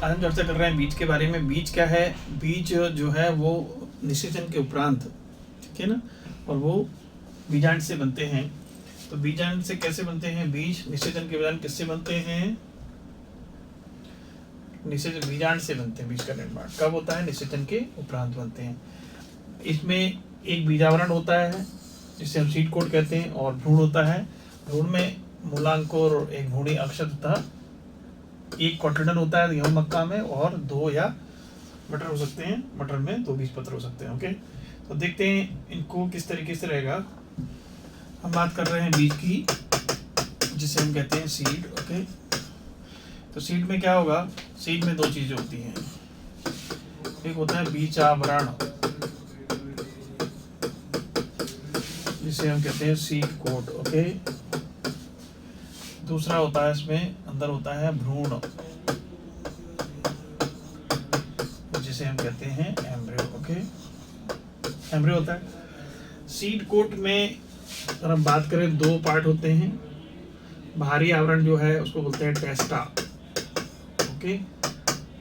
आज हम चर्चा कर रहे हैं बीज के बारे में। बीज क्या है? बीज जो है वो निषेचन के उपरांत, ठीक है ना, और वो बीजांड से बनते हैं। तो बीजांड से कैसे बनते हैं बीज? निषेचन के उपरांत किससे बनते हैं? निषेचन बीजांड से बनते हैं। बीज का निर्माण कब होता है? निषेचन के उपरांत बनते हैं। इसमें एक बीजावरण होता है जिसे हम सीड कोट कहते हैं, और भ्रूण होता है। भ्रूण में मूलांकुर, एक भ्रूणी अक्ष तथा एक कॉटलिडन होता है गेहूं मक्का में, और 2 या मटर हो सकते हैं। मटर में 2 बीज पत्र हो सकते हैं। ओके, तो देखते हैं इनको किस तरीके से रहेगा। हम बात कर रहे हैं बीज की, जिसे हम कहते हैं सीड। ओके, तो सीड में क्या होगा? सीड में 2 चीजें होती हैं। एक होता है बीजावरण, जिसे हम कहते हैं सीड कोट। ओके, दूसरा होता है इसमें अंदर होता है भ्रूण, जिसे हम कहते हैं एम्ब्रियो। ओके, एम्ब्रियो होता है। सीड कोट में अगर हम बात करें 2 पार्ट होते हैं। बाहरी आवरण जो है उसको बोलते हैं टेस्टा। ओके,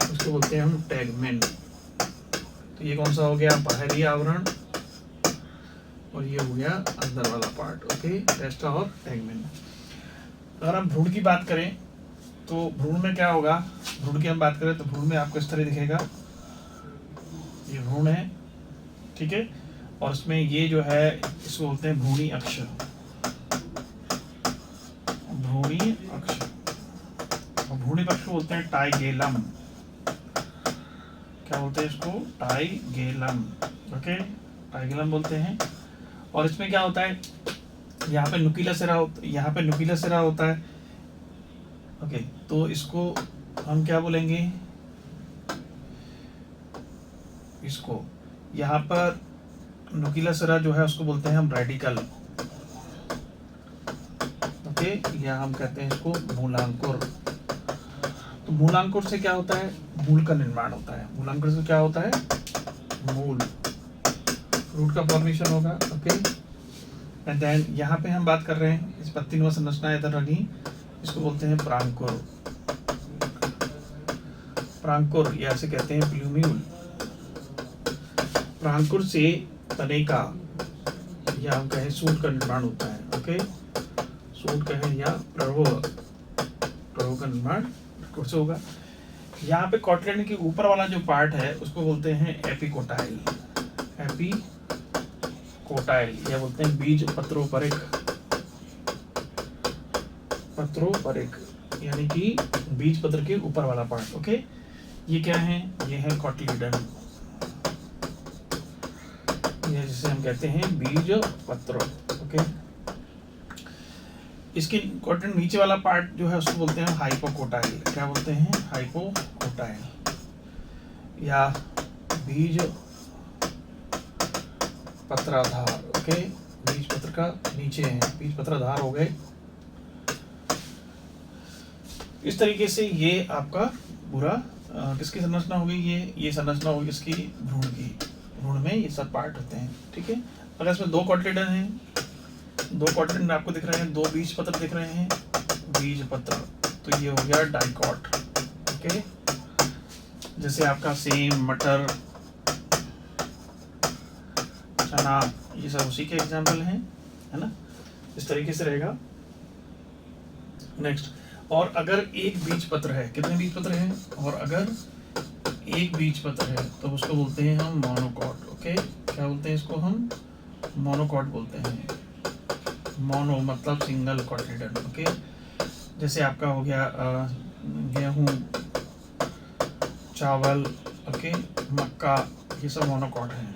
उसको बोलते हैं हम टैगमेन। तो ये कौन सा हो गया? बाहरी आवरण, और ये हो गया अंदर वाला पार्ट। ओके, टेस्टा और टैगमेन। अगर हम भ्रूण की बात करें तो भ्रूण में क्या होगा? भ्रूण की हम बात करें तो भ्रूण में आपको इस तरह दिखेगा। ये भ्रूण है, ठीक है, और इसमें ये जो है इसको बोलते हैं भ्रूणी अक्ष। भ्रूणी अक्ष, और भ्रूणी अक्ष को बोलते हैं टाइगेलम। क्या बोलते हैं इसको? टाइगेलम। ओके, टाइगेलम बोलते हैं। और इसमें क्या होता है? यहाँ पे नुकीला सिरा होता है, यहाँ पे नुकीला सिरा होता है। ओके, तो इसको हम क्या बोलेंगे? इसको यहाँ पर नुकीला सिरा जो है उसको बोलते हैं हम रेडिकल। ओके, या हम कहते हैं इसको मूलांकुर। तो मूलांकुर से क्या होता है? मूल का निर्माण होता है। मूलांकुर से क्या होता है? मूल, रूट का फॉर्मेशन होगा। ओके, एंड देन यहाँ पे हम बात कर रहे हैं इस पत्तीनुमा संरचना इधर रही, इसको बोलते हैं प्रांकुर। प्रांकुर या से कहते हैं प्लूम्यूल। प्रांकुर से तने का या हम कहें सूट का निर्माण होता है। ओके, सूट कहें या प्रभव का निर्माण से होगा। यहाँ पे कॉटलिडन के ऊपर वाला जो पार्ट है उसको बोलते हैं एपिकोटाइल। एपिकोटाइल या बोलते हैं बीज पत्रोपरिक। पत्रोपरिक यानी कि बीज पत्र के ऊपर वाला पार्ट। ओके, ये क्या है? ये है कॉटलिडन, ये जिसे हम कहते हैं बीज पत्र। ओके, इसके कॉटलिडन नीचे वाला पार्ट जो है उसको बोलते हैं हाइपोकोटाइल। क्या बोलते हैं? हाइपोकोटाइल या बीज पत्राधार। ओके, बीज पत्र का नीचे है, बीज पत्राधार हो गए। इस तरीके से ये आपका पूरा किसकी संरचना हो गई? ये संरचना होगी इसकी भ्रूण की। भ्रूण में ये सब पार्ट होते हैं, ठीक है। अगर इसमें 2 कॉटलिडन हैं, 2 कॉटलिडन आपको दिख रहे हैं, 2 बीज पत्र दिख रहे हैं, बीज पत्र, तो ये हो गया डाइकॉट। ओके, जैसे आपका सेम, मटर, चना, ये सब उसी के एग्जाम्पल हैं, है ना। इस तरीके से रहेगा। नेक्स्ट, और अगर एक बीज पत्र है, कितने बीज पत्र हैं? और अगर एक बीज पत्र है तो उसको बोलते हैं हम मोनोकॉट। ओके, क्या बोलते हैं इसको? हम मोनोकॉट बोलते हैं। मोनो मतलब सिंगल कॉटलिडन। ओके, जैसे आपका हो गया गेहूं, चावल, ओके, मक्का, ये सब मोनोकॉट हैं।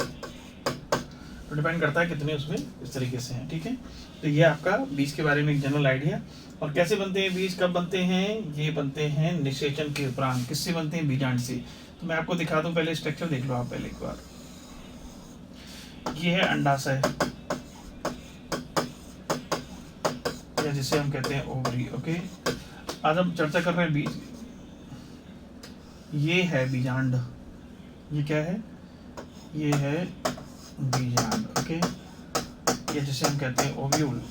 तो डिपेंड करता है कितने उसमें इस तरीके से हैं, ठीक है। तो ये आपका बीज के बारे में एक जनरल आइडिया। और कैसे बनते हैं बीज, कब बनते हैं? ये बनते हैं निषेचन के उपरांत। किससे बनते हैं? बीजांड से। तो मैं आपको दिखा दूं, पहले स्ट्रक्चर देख लो आप पहले एक बार। ये है अंडाशय, या जिसे हम कहते हैं ओवरी। ओके, आज हम चर्चा कर रहे हैं बीज। ये है बीजांड, ये क्या है? ये है बीजांड। ओके, ये जिसे हम कहते हैं ओव्यूल।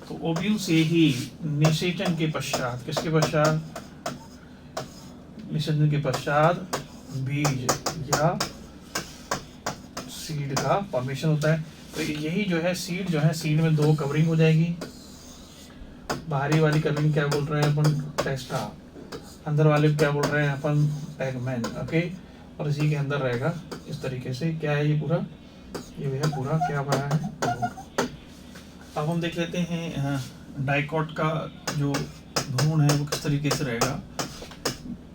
तो ओव्यूल से ही निषेचन के पश्चात, किसके पश्चात? निषेचन के पश्चात बीज या सीड का फॉर्मेशन होता है। तो यही जो है सीड सीड में दो कवरिंग हो जाएगी। बाहरी वाली कवरिंग क्या बोल रहे हैं अपन, टेस्टा, अंदर वाले क्या बोल रहे हैं अपन, टैगमैन। ओके, और इसी के अंदर रहेगा इस तरीके से। क्या है ये पूरा, ये भैया पूरा क्या बना है। अब हम देख लेते हैं डाइकॉट का जो भ्रूण है वो किस तरीके से रहेगा।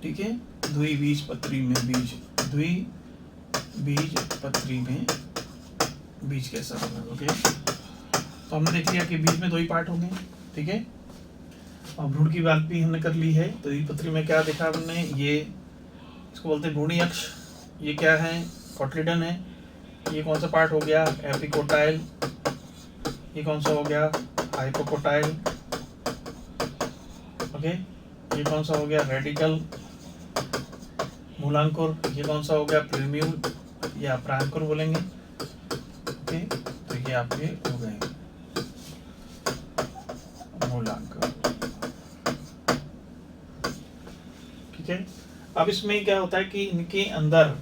ठीक है, द्विबीजपत्री में बीज, द्विबीजपत्री में बीज कैसा होगा। ओके, तो हमने देख लिया कि बीज में दो ही पार्ट होंगे। ठीक है, और भ्रूण की बात भी हमने कर ली है। तो द्विपत्री में क्या देखा हमने, ये इसको बोलते हैं भ्रूणी अक्ष। ये क्या है, कोटलीडन है। ये कौन सा पार्ट हो गया, एपिकोटाइल। ये कौन सा हो गया, हाइपोकोटाइल। ओके, ये कौन सा हो गया, रेडिकल, मूलांकुर। ये कौन सा हो गया, प्लूम्यूल या प्रांकुर बोलेंगे। ओके, तो ये आपके हो गए मूलांकुर। ठीक है, अब इसमें क्या होता है कि इनके अंदर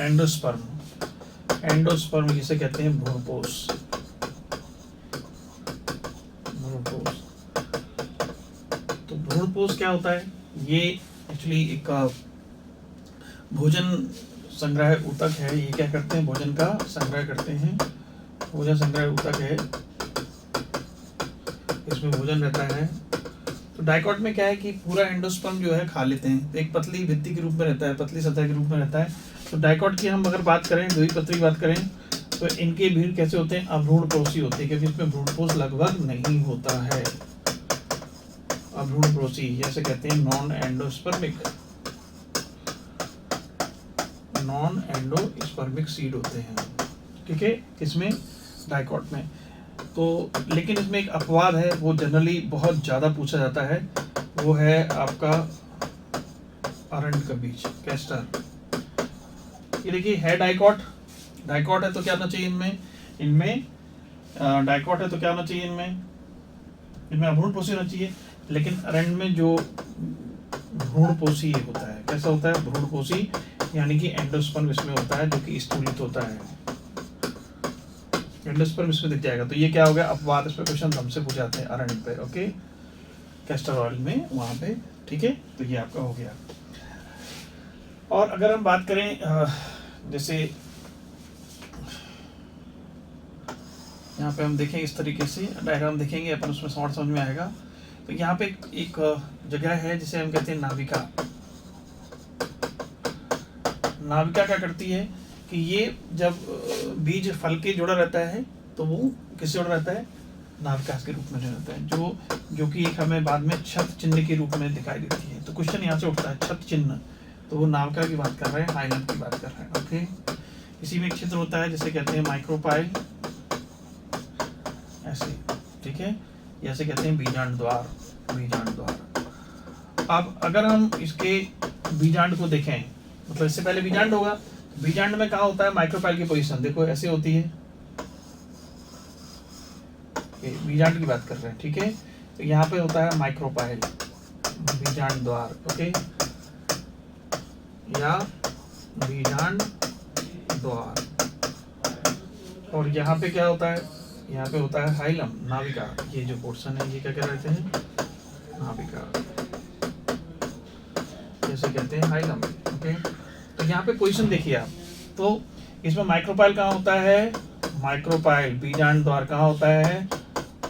एंडोस्पर्म जिसे कहते हैं भ्रूणपोष। तो भ्रूणपोष क्या होता है, ये एक्चुअली एक भोजन संग्रह ऊतक है। ये क्या करते हैं, भोजन का संग्रह करते हैं। भोजन संग्रह ऊतक है, इसमें भोजन रहता है। तो डाइकॉट में क्या है कि पूरा एंडोस्पर्म जो है खा लेते हैं। तो एक पतली भित्ति के रूप में रहता है, पतली सतह के रूप में रहता है। तो डाइकॉट की हम अगर बात करें, द्विपत्री बात करें, तो इनके भीड़ कैसे होते हैं, अभ्रूणपोषी होते हैं, क्योंकि इसमें भ्रूणपोष लगभग नहीं होता है। अभ्रूणपोषी जैसे कहते हैं नॉन एंडोस्पर्मिक सीड होते हैं। ठीक है, किसमें, डाइकॉट में। तो लेकिन इसमें एक अपवाद है, वो जनरली बहुत ज़्यादा पूछा जाता है, वो है आपका अरंड का बीज, कैस्टर। ये देखिए है डाइकॉट है तो क्या होना चाहिए इनमें डाइकॉट है तो क्या होना चाहिए इनमें अभ्रूणपोषी होना चाहिए। लेकिन अरंड में जो भ्रूणपोषी होता है, कैसा होता है, भ्रूणपोषी, यानी कि एंडोस्पर्म इसमें होता है जो कि स्थूलित होता है। एंडोस्पर्म इसमें दिख जाएगा। तो ये क्या हो गया, अपवाद। इस पे क्वेश्चन हमसे पूछाते हैं अरंड पे। ओके, कैस्टर ऑयल में वहां पे। ठीक है, तो ये आपका हो गया। और अगर हम बात करें जैसे यहाँ पे हम देखें इस तरीके से डायग्राम देखेंगे अपन, उसमें समझ में आएगा। तो यहाँ पे एक जगह है जिसे हम कहते हैं नाभिका। नाभिका क्या करती है कि ये जब बीज फल के जुड़ा रहता है तो वो किससे जुड़ा रहता है, नाभिका के रूप में जुड़ा रहता है, जो कि एक हमें बाद में छत चिन्ह के रूप में दिखाई देती है। तो क्वेश्चन यहाँ से उठता है, छत चिन्ह, तो वो नाभिका की बात कर रहे हैं, हाइलम की बात कर रहे हैं। ओके, इसी में एक छिद्र होता है जिसे कहते हैं माइक्रोपाइल, ऐसे। ठीक है, जैसे कहते हैं बीजांड द्वार। अब अगर हम इसके बीजांड को देखें, मतलब इससे पहले बीजांड होगा, बीजांड में कहाँ होता है, माइक्रोपाइल की पोजीशन देखो ऐसे होती है। बीजांड की बात कर रहे हैं। ठीक है, तो यहाँ पे होता है माइक्रोपाइल, बीजांड द्वार। ओके, या बीजांड द्वार। और यहाँ पे क्या होता है, यहाँ पे होता है हाइलम, नाभिका। ये जो पोर्शन है ये क्या कह रहे हैं, नाभिका, जैसे कहते हैं हाइलम। ओके, तो यहाँ पे पोजीशन देखिए आप। तो इसमें माइक्रोपाइल कहाँ होता है, माइक्रोपाइल बीजांड द्वार कहाँ होता है,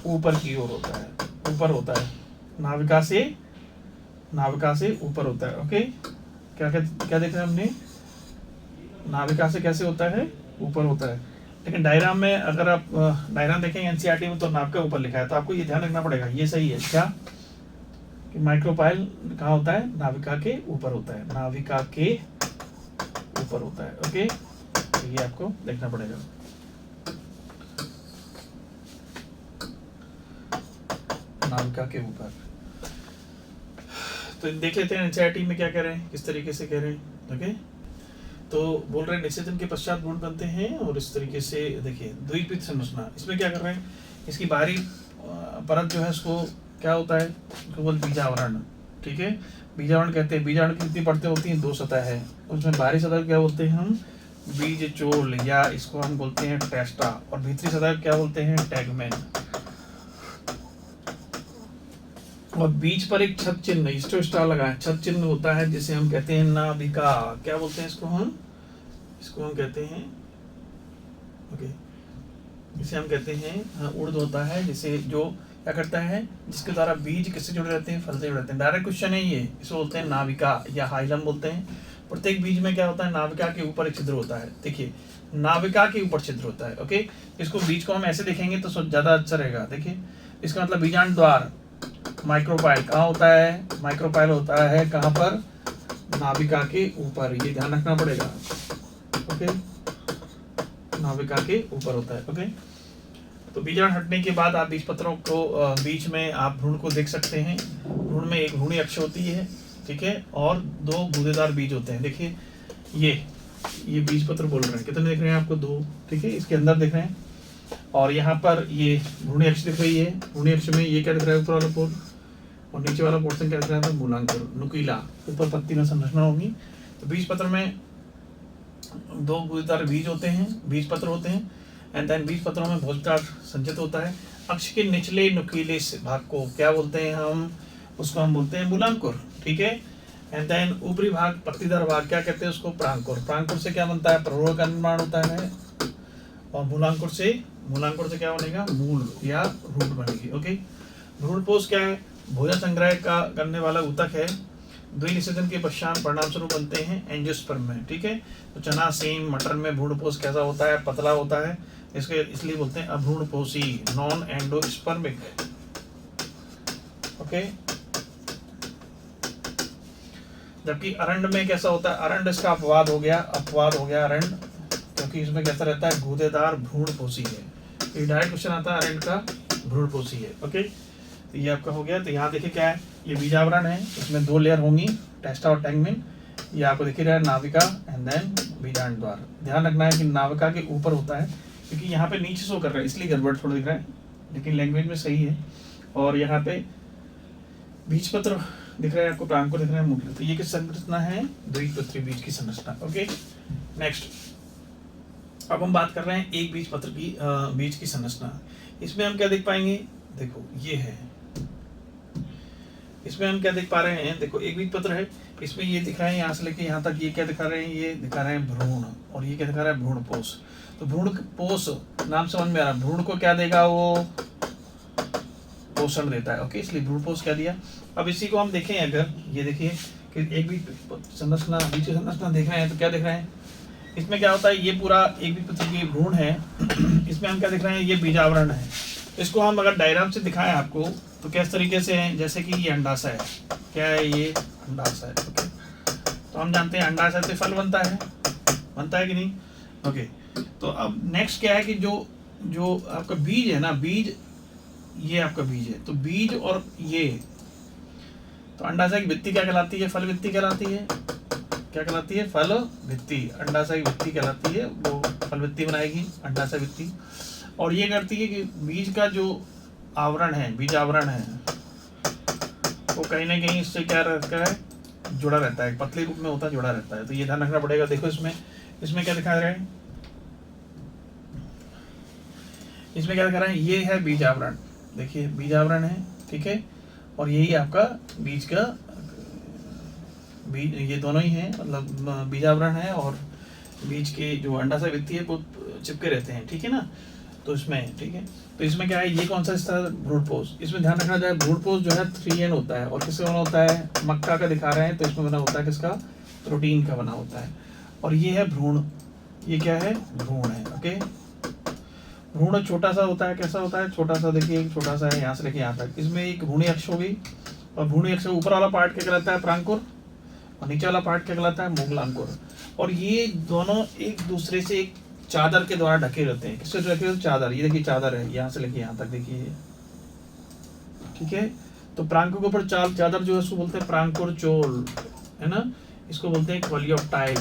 ऊपर की ओर होता है, ऊपर होता है, नाभिका से ऊपर होता है। ओके, क्या देख रहे हैं हमने, नाभिका से कैसे होता है, ऊपर होता है। लेकिन डायग्राम में अगर आप डायग्राम देखेंगे एनसीईआरटी में तो नाभिका ऊपर लिखा है, तो आपको ये ध्यान रखना पड़ेगा, ये सही है क्या, कि माइक्रोपाइल कहाँ होता है, नाभिका के ऊपर होता है, नाभिका के ऊपर होता है। ओके, तो ये आपको देखना पड़ेगा। नाभिका के ऊपर। तो देख लेते हैं एनसीईआरटी में क्या कह रहे हैं, किस तरीके से कह रहे हैं। ओके, तो बोल रहे हैं निषेचन के पश्चात भ्रूण बनते हैं, और इस तरीके से देखिए द्विपीत संरचना। इसमें क्या कर रहे हैं, इसकी बाहरी परत जो है उसको क्या होता है, उसको बोलते बीजावरण। ठीक है। बीजावरण कहते हैं, बीजावरण की कितनी परतें होती हैं? 2 सतह है। उसमें बाहरी सतह क्या बोलते हैं हम? बीज चोल, या इसको हम बोलते हैं टेस्टा, और भीतरी सतह क्या बोलते हैं? टैगमेन। और बीच पर एक छत चिन्ह स्टोस्टा लगा है, छत चिन्ह होता है जिसे हम कहते हैं नाभिका। क्या बोलते हैं इसको हम? इसको हम कहते हैं ओके, इसे हम कहते हैं उर्द होता है, जिसे जो क्या करता है, जिसके द्वारा बीज किससे जुड़े रहते हैं? फल से जुड़े रहते हैं। डायरेक्ट क्वेश्चन है ये, इसे बोलते हैं नाभिका या हाइलम बोलते हैं। प्रत्येक बीज में क्या होता है? नाभिका के ऊपर एक छिद्र होता है। देखिए, नाभिका के ऊपर छिद्र होता है। ओके, इसको बीज को हम ऐसे देखेंगे तो ज्यादा अच्छा रहेगा। देखिए, इसका मतलब बीजांड द्वार माइक्रोपाइल कहाँ होता है? माइक्रोपाइल होता है कहाँ पर? नाभिका के ऊपर। ये ध्यान रखना पड़ेगा। ओके, नाभिका के ऊपर होता है। ओके, तो बीजांड हटने के बाद आप बीज पत्रों को बीच में आप भ्रूण को देख सकते हैं। भ्रूण में एक भ्रूणी अक्ष होती है, ठीक है, और 2 गूदेदार बीज होते हैं। देखिए, ये बीज पत्र बोल रहे हैं, कितने दिख रहे हैं आपको? 2, ठीक है, इसके अंदर दिख रहे हैं। और यहाँ पर ये भ्रूणी अक्ष दिख रही है। भ्रूणी अक्ष में ये क्या दिख रहा है? ऊपर वाला पोर्शन, और नीचे वाला पोर्शन क्या दिख रहा है? मूलांकुर, नुकीला, ऊपर पत्ती में संरचना होगी। तो बीज पत्र में 2 गूदेदार बीज होते हैं, बीज पत्र होते हैं। एंड देन बीज पत्रों में भोजपदार संचित होता है। अक्ष के निचले नुकीले भाग को क्या बोलते हैं हम? उसको हम बोलते हैं मूलांकुर, ठीक है। एंड देन ऊपरी भाग, पत्तीदार भाग, क्या कहते हैं उसको? प्रांकुर। प्रांकुर से क्या बनता है? प्ररोह का निर्माण होता है। और मूलांकुर से क्या बनेगा? मूल या रूट बनेगी। ओके, भ्रूणपोष क्या है? भोजन संग्रह का करने वाला ऊतक है। द्विनिषेचन के पश्चात परिणाम स्वरूप बनते हैं एंजियोस्पर्म में, ठीक है। तो चना, सेम, मटर में भ्रूणपोष कैसा होता है? पतला होता है। इसके इसलिए बोलते हैं अभ्रूणपोषी, नॉन एंडोस्पर्मिक। ओके, जबकि अरंड में कैसा होता है? अरंड इसका अपवाद हो गया अरंड, क्योंकि इसमें कैसा रहता है? गूदेदार भ्रूणपोषी है। ये डायरेक्ट क्वेश्चन आता है अरंड का भ्रूणपोषी है। ओके, तो ये आपका हो गया। तो यहाँ देखिए क्या है? ये बीजावरण है, इसमें 2 लेयर होंगी, टेस्टा और टैगमेन। ये आपको दिख रहा है नाभिका एंड देन बीजांड द्वार। ध्यान रखना है कि नाभिका के ऊपर होता है, क्योंकि यहाँ पे नीचे शो कर रहा है इसलिए गड़बड़ थोड़ा दिख रहा है, लेकिन लैंग्वेज में सही है। और यहाँ पे बीजपत्र दिख रहा है आपको, प्रांकुर दिख रहा है, मूल। तो ये किस संरचना है? द्विपत्री बीज की संरचना। ओके, नेक्स्ट अब हम बात कर रहे हैं एक बीजपत्र की बीज की संरचना। इसमें हम क्या देख पाएंगे? देखो, ये है, इसमें हम क्या देख पा रहे हैं? देखो, एक बीजपत्र है, इसमें ये दिख रहा है यहाँ से लेके यहाँ तक, ये क्या दिखा रहे हैं? ये दिखा रहे हैं भ्रूण, और ये क्या दिखा रहा है? भ्रूणपोष। तो भ्रूणपोष नाम समझ में आ रहा है, भ्रूण को क्या देगा? वो पोषण देता है। ओके, इसलिए भ्रूणपोष क्या दिया। अब इसी को हम देखें, अगर ये देखिए कि एक बीज संरचना, बीज की संरचना देख रहे हैं, तो क्या देख रहे हैं? इसमें क्या होता है? ये पूरा एक बीजपत्र की भ्रूण है, इसमें हम क्या देख रहे हैं? ये बीजावरण है। इसको हम अगर डायग्राम से दिखाएं आपको, तो किस तरीके से है? जैसे कि ये अंडाशय है, क्या है? ये अंडाशय। ओके, तो हम जानते हैं अंडाशय से फल बनता है कि नहीं? ओके, तो अब नेक्स्ट क्या है कि जो आपका बीज है ना, बीज, ये आपका बीज है, तो बीज और ये, तो अंडाशय की भित्ति क्या कहलाती है? फल भित्ति कहलाती है। क्या कहलाती है? फल भित्ति। अंडाशय की भित्ति कहलाती है, वो फल भित्ति बनाएगी, अंडाशय भित्ति। और ये करती है कि बीज का जो आवरण है, बीज आवरण है, वो कहीं ना कहीं इससे क्या रहता है? जुड़ा रहता है, पतले रूप में होता है, जुड़ा रहता है। तो ये ध्यान रखना पड़ेगा। देखो, इसमें क्या दिखा रहा है? इसमें क्या दिखा रहा है? ये है बीज आवरण। देखिए, बीज आवरण है, ठीक है, और यही आपका बीज का बीज, ये दोनों ही है, मतलब बीजावरण है और बीज के जो अंडाशय भित्ति है वो चिपके रहते हैं, ठीक है ना। तो इसमें, ठीक है, तो इसमें क्या है? ये कौन सा हिस्सा? भ्रूणपोष। इसमें ध्यान रखना जाए, भ्रूणपोष जो है 3N होता है, और किससे बना होता है? मक्का का दिखा रहे हैं, तो इसमें बना होता है किसका? प्रोटीन का बना होता है। और ये है भ्रूण, ये क्या है? भ्रूण है। ओके, भ्रूण छोटा सा होता है, कैसा होता है? छोटा सा। देखिए, छोटा सा है, यहाँ से लेके यहाँ तक। इसमें एक भ्रूणी अक्ष होगी, और भ्रूणी अक्ष ऊपर वाला पार्ट क्या कहलाता है? प्रांकुर, और नीचे वाला पार्ट क्या कहलाता है? मूलांकुर। और ये दोनों एक दूसरे से एक चादर के द्वारा ढके रहते हैं। किससे ढके रहते? चादर। ये देखिए चादर है, यहाँ से लेके यहाँ तक, देखिए, ठीक है। तो प्रांकुर के ऊपर चादर जो है उसको बोलते हैं प्रांकुर चोल, है ना। इसको बोलते हैं कोलियोप्टाइल,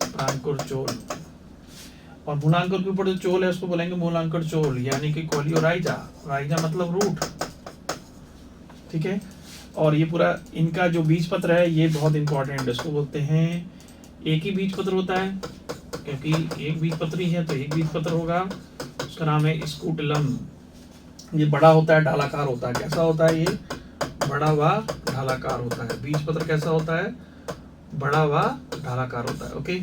प्रांकुर चोल। और मूलांकुर के ऊपर जो चोल है उसको बोलेंगे मूलांकुर चोल, यानी कि कोलियोराइजा। राइजा मतलब रूट, ठीक है। और ये पूरा इनका जो बीज पत्र है ये बहुत इंपॉर्टेंट है, इसको बोलते हैं एक ही बीज पत्र होता है, क्योंकि एक बीज पत्र ही है तो एक बीज पत्र होगा, उसका नाम है स्कूटलम। ये बड़ा होता है, ढालाकार होता है। कैसा होता है ये? बड़ा व ढालाकार होता है। बीज पत्र कैसा होता है? बड़ा व ढालाकार होता है। ओके,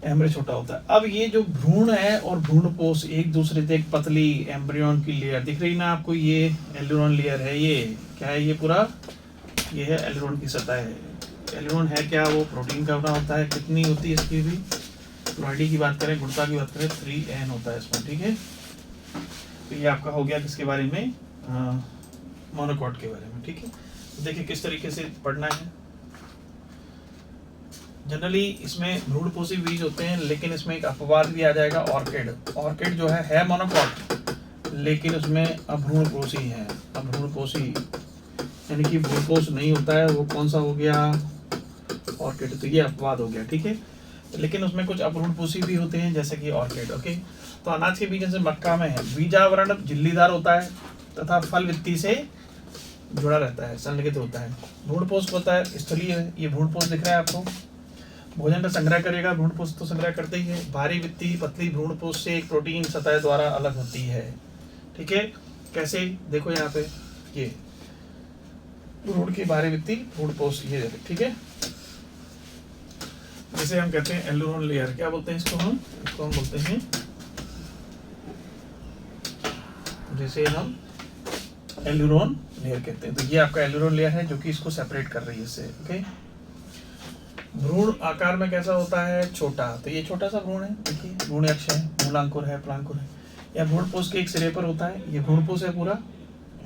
एम्ब्रियो छोटा होता है। अब ये जो भ्रूण है और भ्रूणपोष एक दूसरे से, एक पतली एम्ब्रियन की लेयर दिख रही ना आपको, ये एलुरोन लेयर है। ये क्या है? ये पूरा ये है एलुरोन की सतह है। एलुरोन है क्या? वो प्रोटीन का बना होता है। कितनी होती है इसकी भी? क्लोराइडी की बात करें, गुणता की बात करें, 3N होता है इसमें। ठीक है, तो ये आपका हो गया किसके बारे में? मोनोकॉट के बारे में। ठीक है, तो देखिए किस तरीके से पढ़ना है। जनरली इसमें भ्रूणपोषी बीज होते हैं, लेकिन इसमें एक अपवाद भी आ जाएगा, ऑर्किड। ऑर्किड जो है मोनोकॉट, लेकिन उसमें अभ्रूणपोषी है। अभ्रूणपोषी यानी कि भ्रूणपोष नहीं होता है, वो कौन सा हो गया? ऑर्किड। तो ये अपवाद हो गया। ठीक है, लेकिन उसमें कुछ अभ्रूणपोषी भी होते हैं, जैसे कि ऑर्किड। ओके, तो अनाज के बीज से मक्का में है, बीजावरण झिल्लीदार होता है तथा फल वित्ती से जुड़ा रहता है, संलग्नित होता है। भ्रूणपोष होता है स्थलीय है, ये भ्रूणपोष दिख रहा है आपको। भोजन का संग्रह करेगा, भ्रूणपोष तो संग्रह करते ही है। भारी वित्ती पतली भ्रूणपोष से एक प्रोटीन सतह द्वारा अलग होती है। ठीक है, कैसे? देखो यहाँ पे ये भ्रूण की भारी वित्ती भ्रूणपोष ये। ठीक है, जिसे हम कहते हैं एलुरोन लेयर। क्या बोलते हैं इसको? हम बोलते हैं, जिसे हम एलुरोन लेयर कहते हैं। तो ये आपका एलुरोन लेयर है जो कि इसको सेपरेट कर रही है इससे। ओके, भ्रूण आकार में कैसा होता है? छोटा। तो ये छोटा सा भ्रूण है, देखिए भ्रूण अक्ष है, मूलांकुर है, प्लांकुर है। या भ्रूणपोष के एक सिरे पर होता है, ये भ्रूणपोष है पूरा,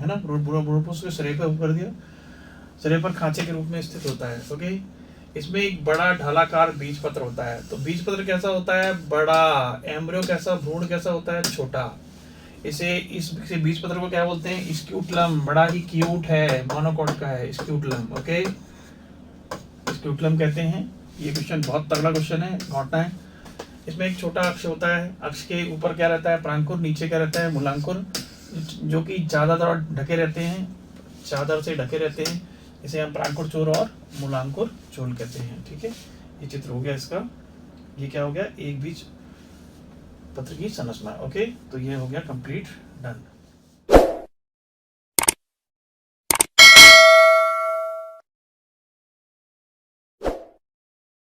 है ना। भ्रूणपोष के सिरे पर कर दिया, सिरे पर खांचे के रूप में स्थित होता है। ओके, इसमें एक बड़ा ढालाकार बीज पत्र होता है। तो बीज पत्र कैसा होता है? बड़ा। एम्ब्रियो कैसा? भ्रूण कैसा होता है? छोटा। इस बीज पत्र को क्या बोलते हैं? स्क्यूटलम। बड़ा ही क्यूट है, मोनोकॉट का है, स्क्यूटलम। ओके, स्क्यूटलम कहते हैं। ये क्वेश्चन बहुत तगड़ा क्वेश्चन है, घोटना है। इसमें एक छोटा अक्ष होता है, अक्ष के ऊपर क्या रहता है? प्रांकुर, नीचे क्या रहता है? मूलांकुर, जो कि ज्यादातर ढके रहते हैं, चादर से ढके रहते हैं। इसे हम प्रांकुर चोर और मूलांकुर चोल कहते हैं। ठीक है, ये चित्र हो गया इसका। ये क्या हो गया? एक बीज पत्र की संरचना। ओके, तो ये हो गया कंप्लीट, डन।